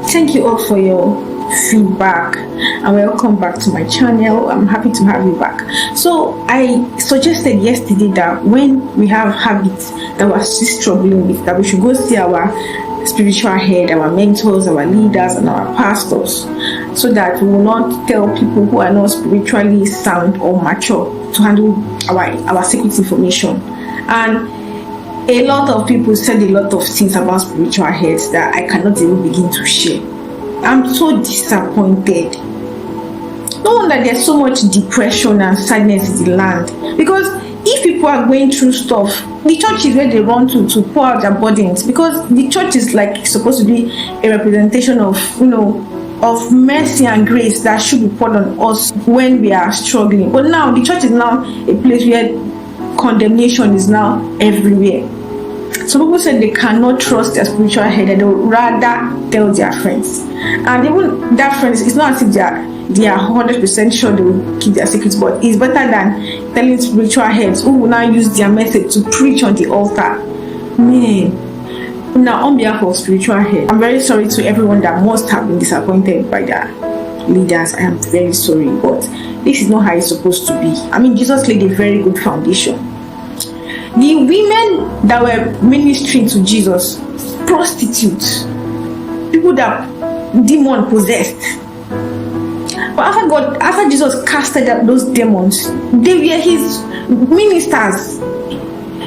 Thank you all for your feedback and welcome back to my channel. I'm happy to have you back. So I suggested yesterday that when we have habits that we're still struggling with, that we should go see our spiritual head, our mentors, our leaders, and our pastors, so that we will not tell people who are not spiritually sound or mature to handle our secret information. And a lot of people said a lot of things about spiritual heads that I cannot even begin to share. I'm so disappointed. No wonder there's so much depression and sadness in the land, because if people are going through stuff, the church is where they run to pour out their burdens, because the church is like supposed to be a representation of, of mercy and grace that should be poured on us when we are struggling. But now the church is now a place where condemnation is now everywhere. Some people said they cannot trust their spiritual head and they would rather tell their friends. And even their friends, it's not as if they are 100% sure they will keep their secrets, but it's better than telling spiritual heads who will now use their message to preach on the altar. Man, now on behalf of spiritual head, I'm very sorry to everyone that must have been disappointed by their leaders. I am very sorry, but this is not how it's supposed to be. I mean, Jesus laid a very good foundation. The women that were ministering to Jesus, prostitutes, people that demon possessed. But after Jesus casted out those demons, they were his ministers.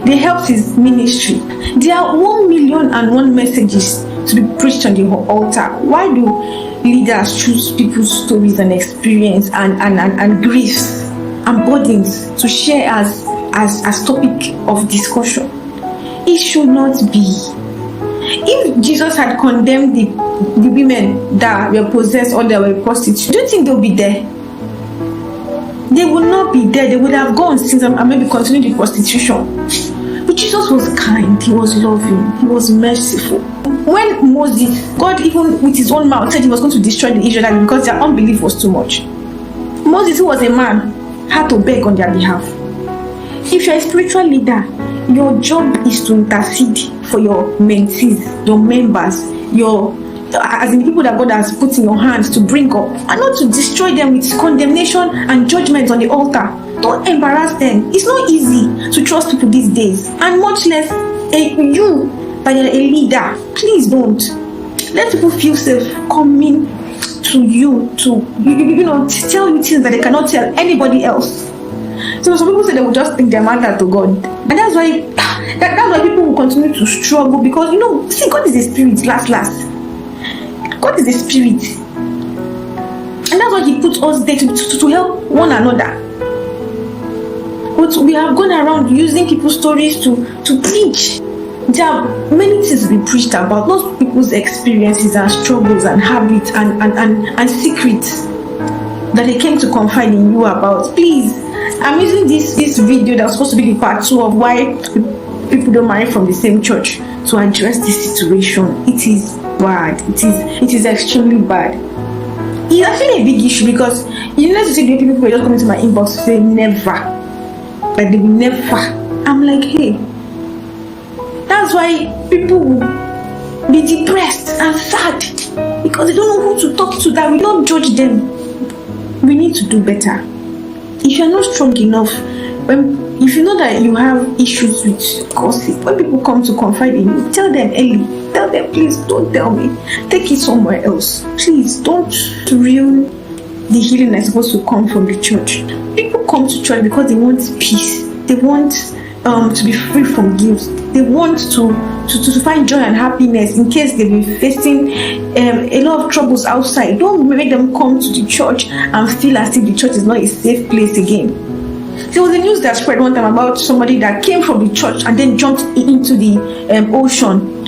They helped his ministry. There are 1,000,001 messages to be preached on the altar. Why do leaders choose people's stories and experience and griefs and burdens to share as topic of discussion? It should not be. If Jesus had condemned the women that were possessed or that were prostitutes, do you think they'll be there? They would not be there. They would have gone since and maybe continued the prostitution. But Jesus was kind, he was loving, he was merciful. When Moses, God even with his own mouth said he was going to destroy the Israelites because their unbelief was too much, Moses, who was a man, had to beg on their behalf. If you're a spiritual leader, your job is to intercede for your mentees, your members, as in the people that God has put in your hands to bring up, and not to destroy them with condemnation and judgment on the altar. Don't embarrass them. It's not easy to trust people these days, and much less you, but you're a leader. Please don't let people feel safe coming to you to tell you things that they cannot tell anybody else. So some people say they will just think they're matter to God, and that's why people will continue to struggle, because see, God is a spirit. Last, God is a spirit, and that's why He puts us there to help one another. But we have gone around using people's stories to preach. There are many things to be preached about, not people's experiences and struggles and habits and secrets that they came to confide in you about. Please, I'm using this video that's supposed to be the part 2 of why people don't marry from the same church to address this situation. It is bad. It is extremely bad. It's actually a big issue, because to see the people who are just coming to my inbox to say never. Like they will never. I'm like, hey, that's why people will be depressed and sad, because they don't know who to talk to, that we don't judge them. We need to do better. If you're not strong enough, if you know that you have issues with gossip, when people come to confide in you, tell them early. Tell them, please don't tell me. Take it somewhere else. Please don't ruin the healing that's supposed to come from the church. People come to church because they want peace. They want to be free from guilt. They want to find joy and happiness in case they've been facing a lot of troubles outside. Don't make them come to the church and feel as if the church is not a safe place again. There was a news that spread one time about somebody that came from the church and then jumped into the ocean.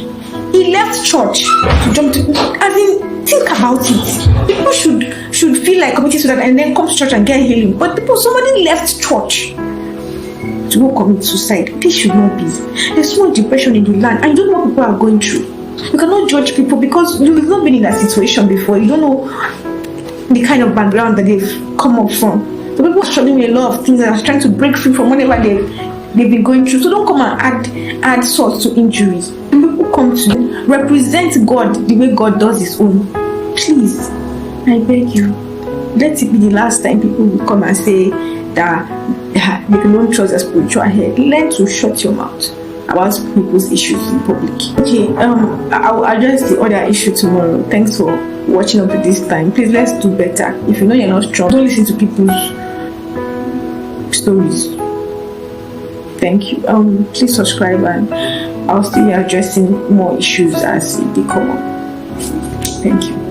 He left church to jump to, as in, think about it. People should feel like committing to that and then come to church and get healing. But somebody left church to go commit suicide. This should not be. There's so much depression in the land, and you don't know what people are going through. You cannot judge people because you've not been in that situation before. You don't know the kind of background that they've come up from. So people are struggling with a lot of things and are trying to break free from whatever they've been going through. So don't come and add salt to injuries. People come to represent God the way God does His own. Please, I beg you, let it be the last time people will come and say that they don't trust their spiritual head. Learn to shut your mouth about people's issues in public. Okay, I'll address the other issue tomorrow. Thanks for watching up to this time. Please, let's do better. If you know you're not strong, don't listen to people's stories. Thank you. Please subscribe, and I'll still be addressing more issues as they come up. Thank you.